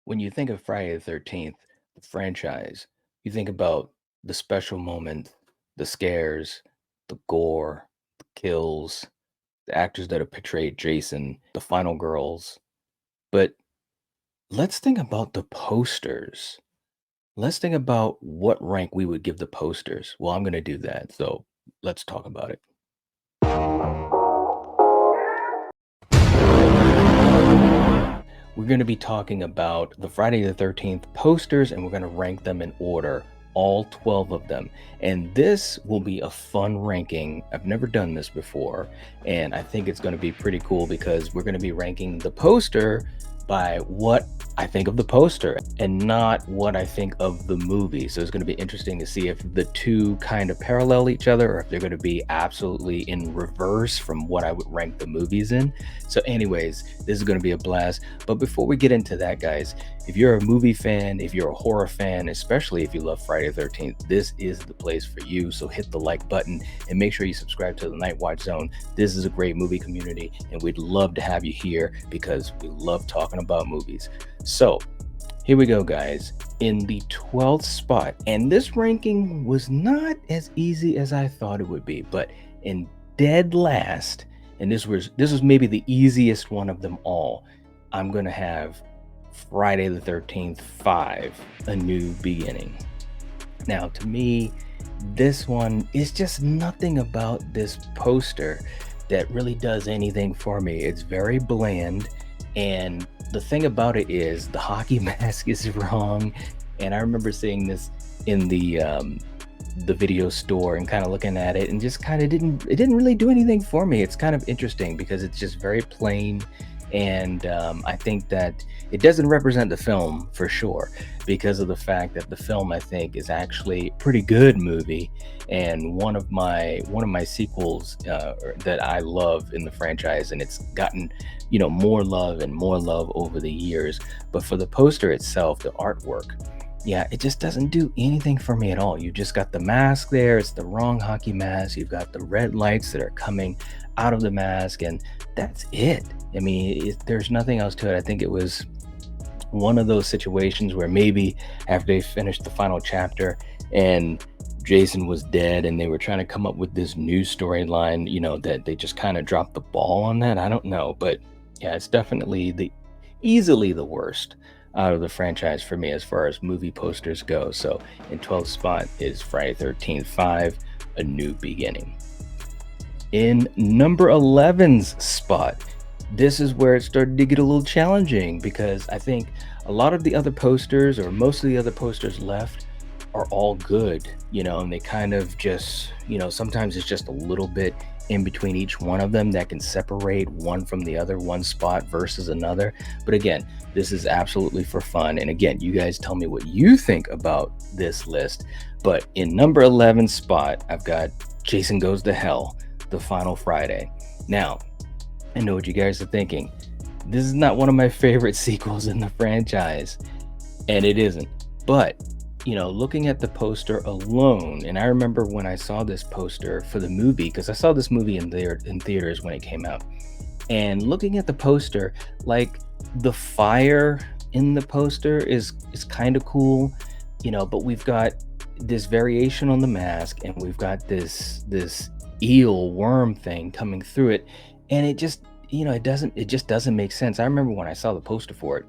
When you think of Friday the 13th, the franchise, you think about the special moments, the scares, the gore, the kills, the actors that have portrayed Jason, the final girls. But let's think about the posters. Let's think about what rank we would give the posters. Well, I'm going to do that. So let's talk about it. We're going to be talking about the Friday the 13th posters and we're going to rank them in order, all 12 of them. And this will be a fun ranking. I've never done this before, and I think it's going to be pretty cool because we're going to be ranking the poster by what I think of the poster and not what I think of the movie. So it's going to be interesting to see if the two kind of parallel each other or if they're going to be absolutely in reverse from what I would rank the movies in. So anyways, this is going to be a blast. But before we get into that, guys, if you're a movie fan, if you're a horror fan, especially if you love Friday the 13th, this is the place for you. So hit the like button and make sure you subscribe to the Night Watch Zone. This is a great movie community and we'd love to have you here because we love talking about movies. So here we go, guys. In the 12th spot, and this ranking was not as easy as I thought it would be, but in dead last, and this was maybe the easiest one of them all, I'm gonna have Friday the 13th 5, A New Beginning. Now, to me, this one is just nothing about this poster that really does anything for me. It's very bland, and the thing about it is the hockey mask is wrong. And I remember seeing this in the video store and kind of looking at it and just kind of didn't really do anything for me. It's kind of interesting because it's just very plain, and I think that it doesn't represent the film for sure because of the fact that the film, I think, is actually a pretty good movie and one of my sequels that I love in the franchise, and it's gotten more love and more love over the years. But for the poster itself, the artwork, yeah, it just doesn't do anything for me at all. You just got the mask there. It's the wrong hockey mask. You've got the red lights that are coming out of the mask, and that's it. I mean, there's nothing else to it. I think it was one of those situations where maybe after they finished the final chapter and Jason was dead and they were trying to come up with this new storyline, that they just kind of dropped the ball on that. I don't know, but yeah, it's definitely easily the worst out of the franchise for me as far as movie posters go. So in 12th spot is Friday 13th 5, A New Beginning. In number 11's spot, this is where it started to get a little challenging because I think a lot of the other posters, or most of the other posters left, are all good, and they kind of just, sometimes it's just a little bit in between each one of them that can separate one from the other, one spot versus another. But again, this is absolutely for fun. And again, you guys tell me what you think about this list. But in number 11 spot, I've got Jason Goes to Hell, The Final Friday. Now, I know what you guys are thinking. This is not one of my favorite sequels in the franchise, and it isn't. But looking at the poster alone, and I remember when I saw this poster for the movie, because I saw this movie in theaters when it came out, and looking at the poster, like the fire in the poster is kind of cool, but we've got this variation on the mask, and we've got this eel worm thing coming through it, and it just doesn't make sense. I remember when I saw the poster for it,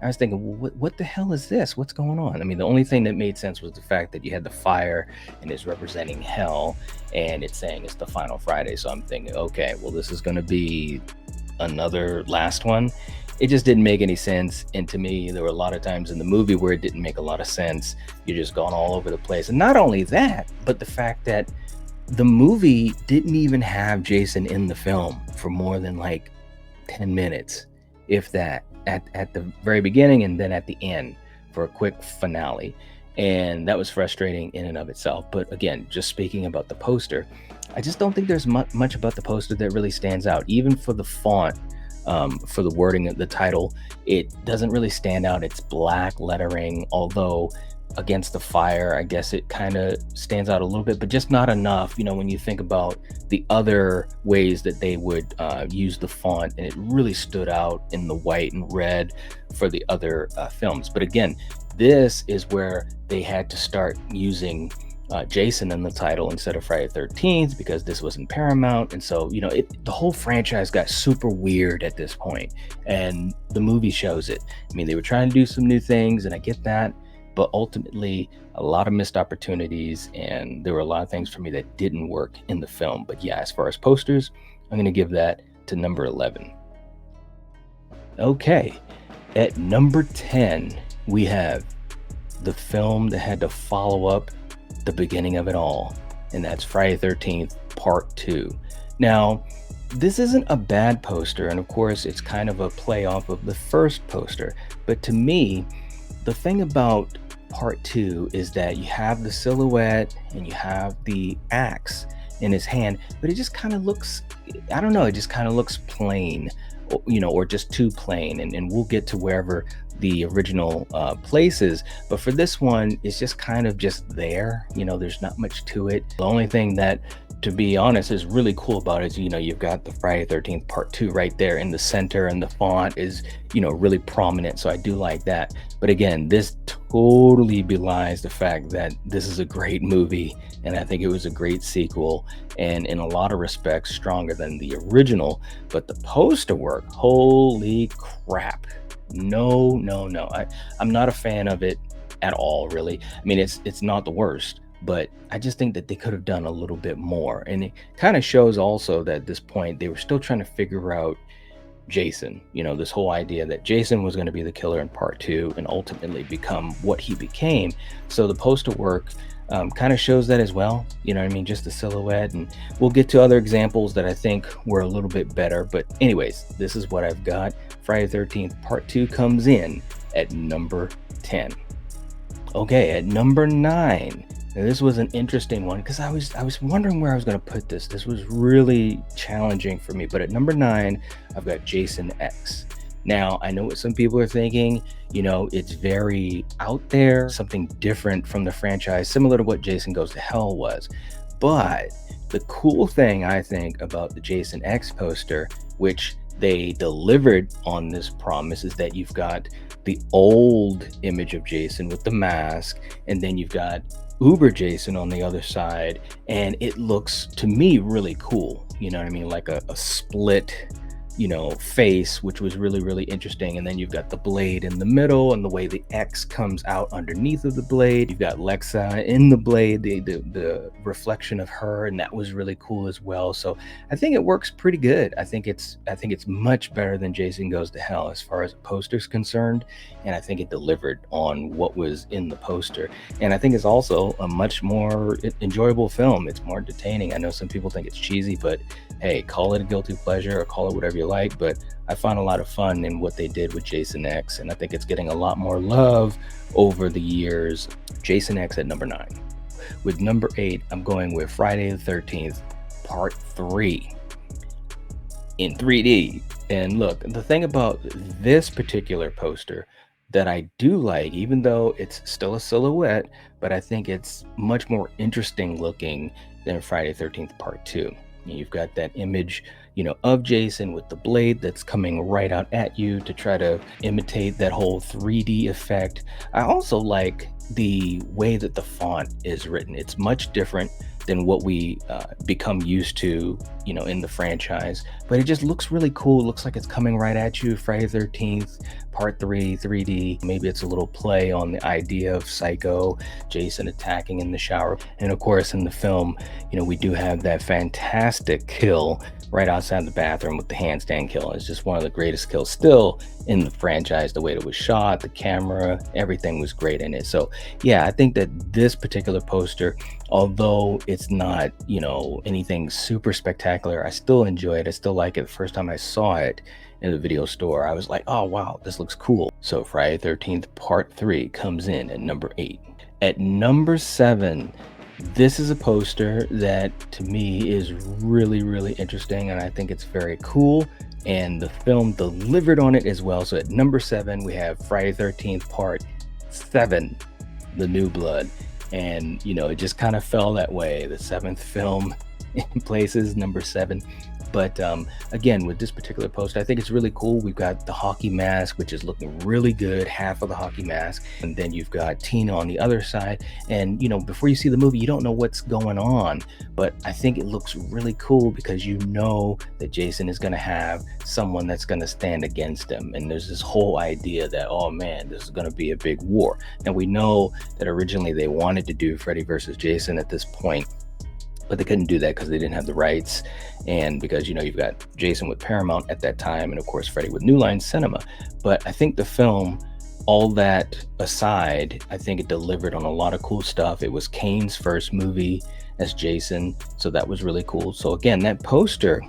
I was thinking, well, what the hell is this? What's going on? I mean, the only thing that made sense was the fact that you had the fire and it's representing hell and it's saying it's the final Friday. So I'm thinking, okay, well, this is going to be another last one. It just didn't make any sense. And to me, there were a lot of times in the movie where it didn't make a lot of sense. You're just going all over the place. And not only that, but the fact that the movie didn't even have Jason in the film for more than like 10 minutes, if that, at the very beginning and then at the end for a quick finale. And that was frustrating in and of itself. But again, just speaking about the poster, I just don't think there's much about the poster that really stands out. Even for the font, for the wording of the title, it doesn't really stand out. It's black lettering, although against the fire. I guess it kind of stands out a little bit, but just not enough, when you think about the other ways that they would use the font, and it really stood out in the white and red for the other films. But again, this is where they had to start using Jason in the title instead of Friday the 13th, because this was in Paramount. And so, the whole franchise got super weird at this point, and the movie shows it. I mean, they were trying to do some new things, and I get that, but ultimately a lot of missed opportunities, and there were a lot of things for me that didn't work in the film. But yeah, as far as posters, I'm going to give that to number 11. Okay, at number 10, we have the film that had to follow up the beginning of it all, and that's Friday the 13th Part 2. Now, this isn't a bad poster, and of course it's kind of a play off of the first poster, but to me, the thing about Part 2 is that you have the silhouette and you have the axe in his hand, but it just kind of looks, I don't know, it just kind of looks plain, or just too plain, and we'll get to wherever the original place is. But for this one, it's just kind of just there. There's not much to it. The only thing that, to be honest, is really cool about it is, you've got the Friday the 13th Part 2 right there in the center, and the font is, really prominent. So I do like that. But again, this totally belies the fact that this is a great movie, and I think it was a great sequel, and in a lot of respects stronger than the original. But the poster work, holy crap. No. I'm not a fan of it at all, really. I mean, it's not the worst, but I just think that they could have done a little bit more. And it kind of shows also that at this point they were still trying to figure out Jason, this whole idea that Jason was going to be the killer in Part 2 and ultimately become what he became. So the poster work kind of shows that as well, just the silhouette. And we'll get to other examples that I think were a little bit better. But anyways, this is what I've got. Friday the 13th Part 2 comes in at number 10. Okay, at number 9. Now, this was an interesting one because I was wondering where I was going to put this. This was really challenging for me. But at number 9, I've got Jason X. Now, I know what some people are thinking. It's very out there, something different from the franchise, similar to what Jason Goes to Hell was. But the cool thing, I think, about the Jason X poster, which they delivered on this promise, is that you've got the old image of Jason with the mask, and then you've got Uber Jason on the other side, and it looks, to me, really cool. Like a split face, which was really, really interesting. And then you've got the blade in the middle, and the way the X comes out underneath of the blade. You've got Lexa in the blade, the reflection of her, and that was really cool as well. So I think it works pretty good. I think it's much better than Jason Goes to Hell as far as a poster's concerned, and I think it delivered on what was in the poster. And I think it's also a much more enjoyable film. It's more entertaining. I know some people think it's cheesy, but hey, call it a guilty pleasure or call it whatever you like, but I found a lot of fun in what they did with Jason X, and I think it's getting a lot more love over the years. Jason X at number 9. With number 8, I'm going with Friday the 13th Part 3 in 3D. And look, the thing about this particular poster that I do like, even though it's still a silhouette, but I think it's much more interesting looking than Friday the 13th Part 2. You've got that image, of Jason with the blade that's coming right out at you to try to imitate that whole 3D effect. I also like the way that the font is written. It's much different than what we become used to, in the franchise, but it just looks really cool. It looks like it's coming right at you. Friday the 13th Part 3 3D. Maybe it's a little play on the idea of Psycho, Jason attacking in the shower. And of course, in the film, we do have that fantastic kill right outside the bathroom with the handstand kill. It's just one of the greatest kills still in the franchise. The way it was shot, the camera, everything was great in it. So yeah, I think that this particular poster, although it's not, anything super spectacular, I still enjoy it. I still like it. The first time I saw it in the video store, I was like, oh wow, this looks cool. So Friday the 13th Part 3 comes in at number 8. At number 7, this is a poster that to me is really, really interesting, and I think it's very cool, and the film delivered on it as well. So at number 7, we have Friday the 13th Part 7, the New Blood. And, it just kind of fell that way. The seventh film in places, number seven. But again, with this particular post, I think it's really cool. We've got the hockey mask, which is looking really good, half of the hockey mask. And then you've got Tina on the other side. And, before you see the movie, you don't know what's going on. But I think it looks really cool because you know that Jason is going to have someone that's going to stand against him. And there's this whole idea that, oh man, this is going to be a big war. Now, we know that originally they wanted to do Freddy versus Jason at this point, but they couldn't do that because they didn't have the rights, and because you've got Jason with Paramount at that time, and of course Freddy with New Line Cinema. But I think the film, all that aside, I think it delivered on a lot of cool stuff. It was Kane's first movie as Jason, so that was really cool. So again, that poster,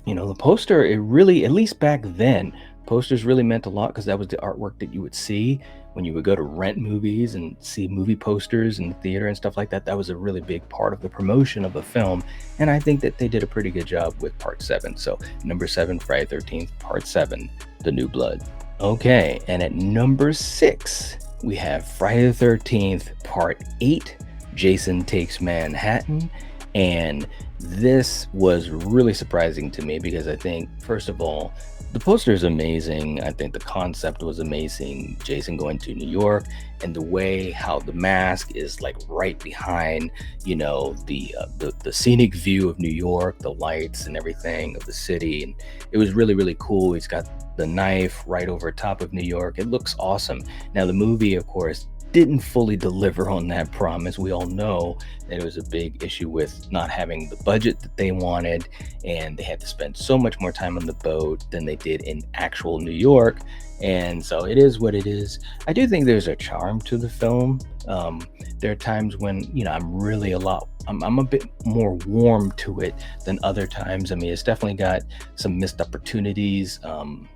the poster, it really, at least back then, posters really meant a lot because that was the artwork that you would see when you would go to rent movies and see movie posters in the theater and stuff like that. That was a really big part of the promotion of the film. And I think that they did a pretty good job with part 7. So number 7, Friday 13th, part 7, The New Blood. Okay, and at number 6, we have Friday the 13th, part 8, Jason Takes Manhattan. And this was really surprising to me because I think, first of all, the poster is amazing. I think the concept was amazing. Jason going to New York, and the way how the mask is like right behind, the scenic view of New York, the lights and everything of the city. And it was really, really cool. He's got the knife right over top of New York. It looks awesome. Now, the movie, of course, didn't fully deliver on that promise. We all know that it was a big issue with not having the budget that they wanted, and they had to spend so much more time on the boat than they did in actual New York. And so it is what it is. I do think there's a charm to the film. There are times when, I'm a bit more warm to it than other times. I mean, it's definitely got some missed opportunities, some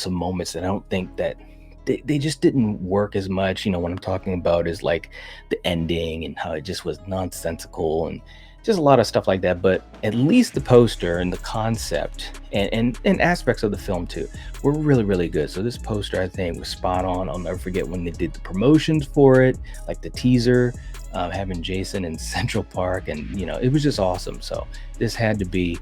moments that I don't think that they just didn't work as much. What I'm talking about is like the ending and how it just was nonsensical and just a lot of stuff like that. But at least the poster and the concept and aspects of the film too were really, really good. So this poster, I think, was spot on. I'll never forget when they did the promotions for it, like the teaser, having Jason in Central Park, and it was just awesome. So this had to be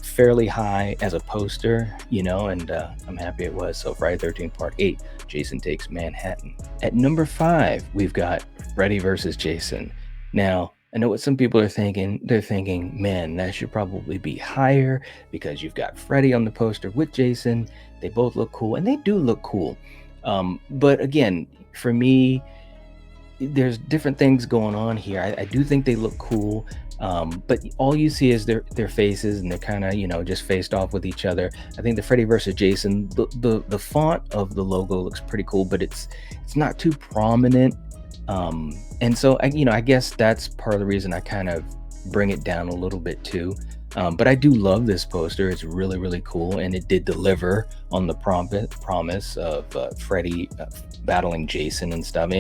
fairly high as a poster, and I'm happy it was. So Friday 13th part 8, Jason Takes Manhattan. At number 5, we've got Freddy versus Jason. Now, I know what some people are thinking. They're thinking, man, that should probably be higher because you've got Freddy on the poster with Jason. They both look cool, and they do look cool. But again, for me, there's different things going on here. I do think they look cool, but all you see is their faces, and they're kind of just faced off with each other. I think the Freddy versus Jason, the font of the logo looks pretty cool, but it's not too prominent. And so I guess that's part of the reason I kind of bring it down a little bit too. But I do love this poster. It's really, really cool, and it did deliver on the promise of Freddy battling Jason and stuff.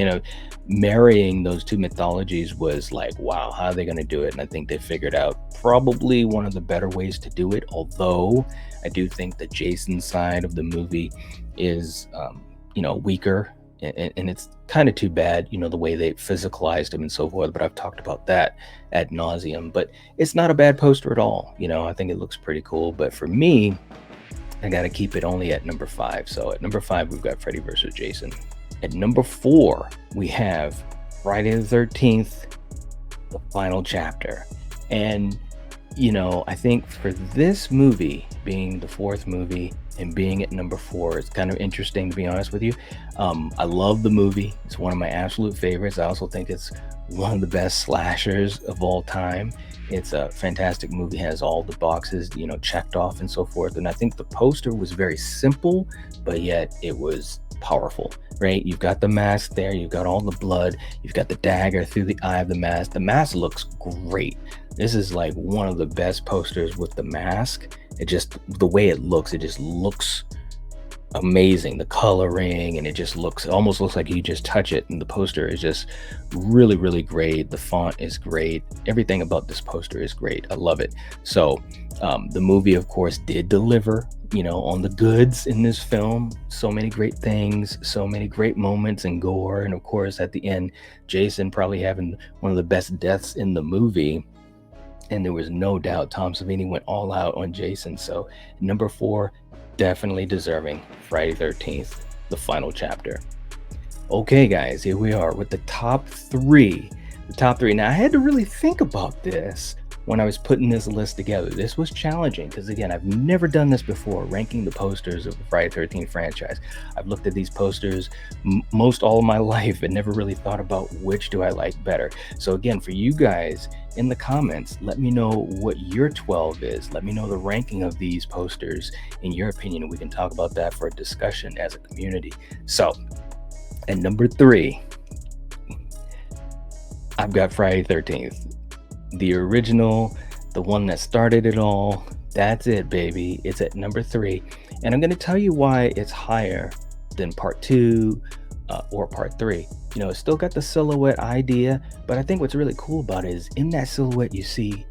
Marrying those two mythologies was like, wow, how are they going to do it? And I think they figured out probably one of the better ways to do it. Although I do think the Jason side of the movie is, weaker. And it's kind of too bad, the way they physicalized him and so forth. But I've talked about that ad nauseum. But it's not a bad poster at all. I think it looks pretty cool. But for me, I got to keep it only at number 5. So at number 5, we've got Freddy versus Jason. At number 4, we have Friday the 13th, the final chapter. And, I think for this movie being the 4th movie and being at number 4, it's kind of interesting, to be honest with you. I love the movie. It's one of my absolute favorites. I also think it's one of the best slashers of all time. It's a fantastic movie, has all the boxes, checked off and so forth. And I think the poster was very simple, but yet it was powerful, right? You've got the mask there, you've got all the blood, you've got the dagger through the eye of the mask. The mask looks great. This is like one of the best posters with the mask. It just, the way it just looks amazing. The coloring, and it just looks, it almost looks like you just touch it, and the poster is just really, really great. The font is great. Everything about this poster is great. I love it. So the movie, of course, did deliver, on the goods in this film. So many great things, so many great moments and gore, and of course at the end, Jason probably having one of the best deaths in the movie. And there was no doubt Tom Savini went all out on Jason. So number 4, definitely deserving Friday 13th, the final chapter. Okay, guys, here we are with the top 3. The top 3. Now, I had to really think about this when I was putting this list together. This was challenging because, again, I've never done this before, ranking the posters of the Friday 13th franchise. I've looked at these posters most all of my life and never really thought about which do I like better. So, again, for you guys in the comments, let me know what your 12 is. Let me know the ranking of these posters in your opinion, and we can talk about that for a discussion as a community. So, at number 3, I've got Friday 13th. The original, the one that started it all. That's it, baby. It's at number 3. And I'm going to tell you why it's higher than part 2 or part 3. It's still got the silhouette idea, but I think what's really cool about it is in that silhouette you see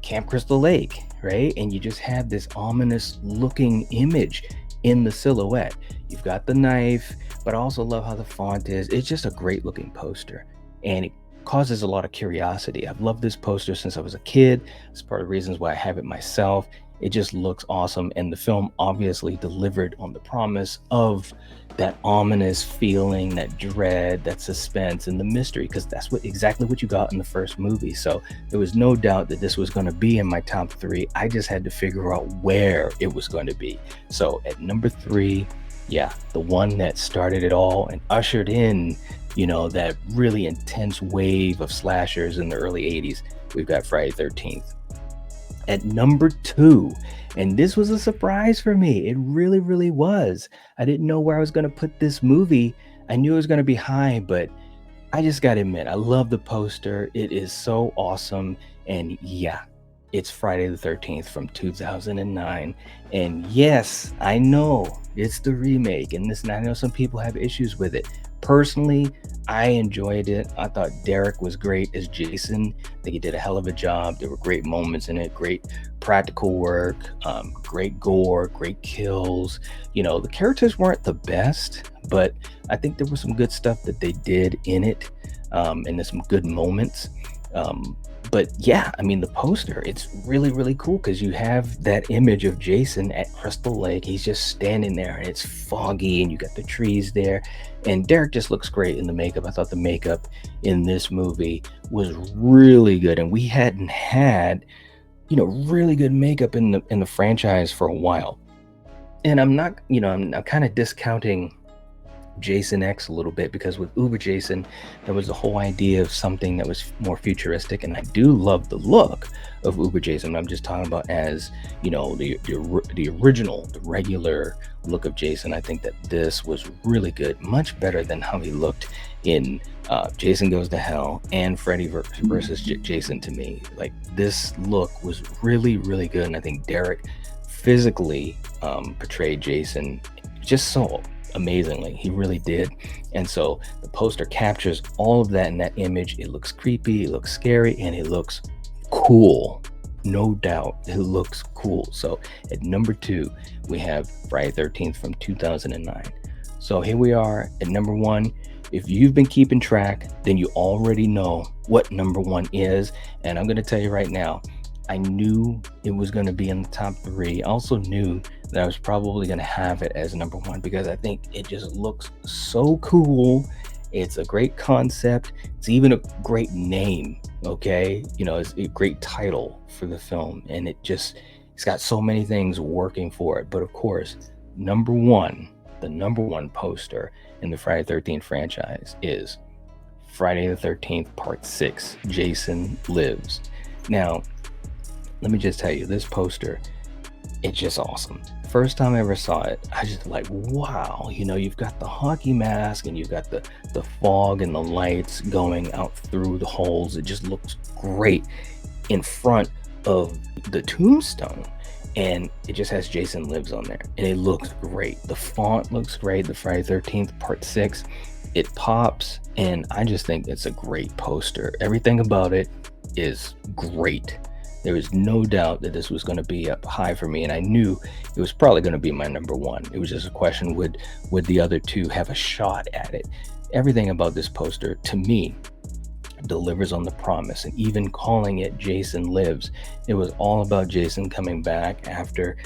Camp Crystal Lake, right? And you just have this ominous looking image in the silhouette. You've got the knife, but I also love how the font is. It's just a great looking poster, and it causes a lot of curiosity. I've loved this poster since I was a kid. It's part of the reasons why I have it myself. It just looks awesome, and the film obviously delivered on the promise of that ominous feeling, that dread, that suspense, and the mystery, because that's exactly what you got in the first movie. So there was no doubt that this was going to be in my top 3. I just had to figure out where it was going to be. So at number 3, yeah, the one that started it all and ushered in, that really intense wave of slashers in the early 80s, we've got Friday 13th. At number 2, and this was a surprise for me. It really, really was. I didn't know where I was going to put this movie. I knew it was going to be high, but I just got to admit, I love the poster. It is so awesome. And yeah, it's Friday the 13th from 2009. And yes, I know it's the remake, and I know some people have issues with it. Personally, I enjoyed it. I thought Derek was great as Jason. I think he did a hell of a job. There were great moments in it, great practical work, great gore, great kills. The characters weren't the best, but I think there was some good stuff that they did in it, and there's some good moments. But yeah, the poster, it's really, really cool because you have that image of Jason at Crystal Lake. He's just standing there and it's foggy and you got the trees there. And Derek just looks great in the makeup. I thought the makeup in this movie was really good. And we hadn't had, really good makeup in the franchise for a while. And I'm not, I'm kind of discounting Jason X a little bit, because with Uber Jason, there was the whole idea of something that was more futuristic, and I do love the look of Uber Jason. I'm just talking about as the original, the regular look of Jason. I think that this was really good, much better than how he looked in Jason Goes to Hell and Freddy versus Jason. To me, like, this look was really, really good, and I think Derek physically portrayed Jason just so amazingly. He really did. And so the poster captures all of that in that image. It looks creepy, it looks scary, and it looks cool. No doubt, it looks cool. So at number 2, we have Friday 13th from 2009. So here we are at number 1. If you've been keeping track, then you already know what number 1 is. And I'm going to tell you right now, I knew it was going to be in the top 3. I also knew that I was probably going to have it as number 1 because I think it just looks so cool. It's a great concept. It's even a great name, okay? It's a great title for the film, and it's got so many things working for it. But of course, number 1, the number 1 poster in the Friday the 13th franchise is Friday the 13th Part 6, Jason Lives. Now, let me just tell you, this poster, it's just awesome. First time I ever saw it, I just like, wow, you've got the hockey mask and you've got the fog and the lights going out through the holes. It just looks great in front of the tombstone. and it just has Jason Lives on there, and it looks great. The font looks great. The Friday 13th Part 6, it pops, and I just think it's a great poster. Everything about it is great. There was no doubt that this was going to be up high for me, and I knew it was probably going to be my number one. It was just a question, would the other two have a shot at it? Everything about this poster, to me, delivers on the promise. And even calling it Jason Lives, it was all about Jason coming back after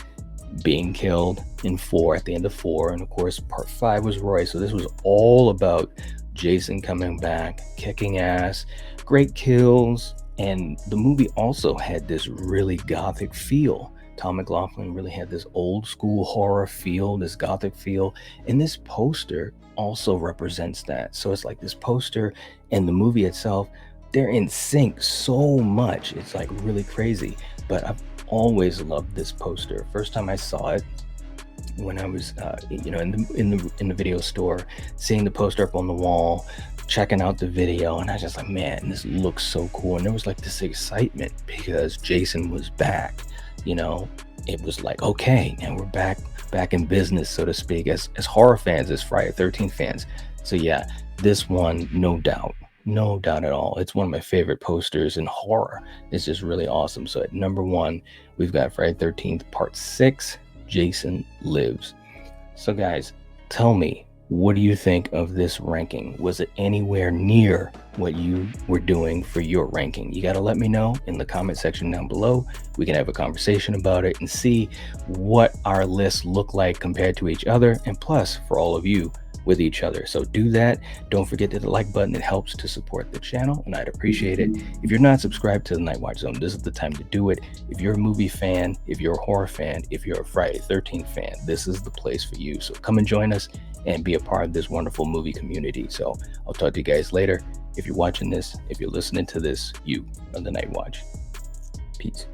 being killed in 4, at the end of 4, and of course part 5 was Roy. So this was all about Jason coming back, kicking ass, great kills. And the movie also had this really gothic feel. Tom McLaughlin really had this old school horror feel, this gothic feel, and this poster also represents that. So it's like this poster and the movie itself, they're in sync so much. It's like really crazy. But I've always loved this poster. First time I saw it, when I was in the video store, seeing the poster up on the wall, checking out the video, and I was just like, man, this looks so cool. And there was like this excitement because Jason was back. It was like, okay, and we're back in business, so to speak, as horror fans, as Friday 13th fans. So yeah, this one, no doubt at all. It's one of my favorite posters in horror. It's just really awesome. So at number 1, we've got Friday 13th Part 6, Jason Lives. So guys, tell me, what do you think of this ranking? Was it anywhere near what you were doing for your ranking? You got to let me know in the comment section down below. We can have a conversation about it and see what our lists look like compared to each other, and plus for all of you with each other. So do that. Don't forget to hit the like button. It helps to support the channel, and I'd appreciate it. If you're not subscribed to the Night Watch Zone, this is the time to do it. If you're a movie fan, if you're a horror fan, if you're a Friday 13th fan, this is the place for you. So come and join us and be a part of this wonderful movie community. So I'll talk to you guys later. If you're watching this, if you're listening to this, you are the Night Watch. Peace.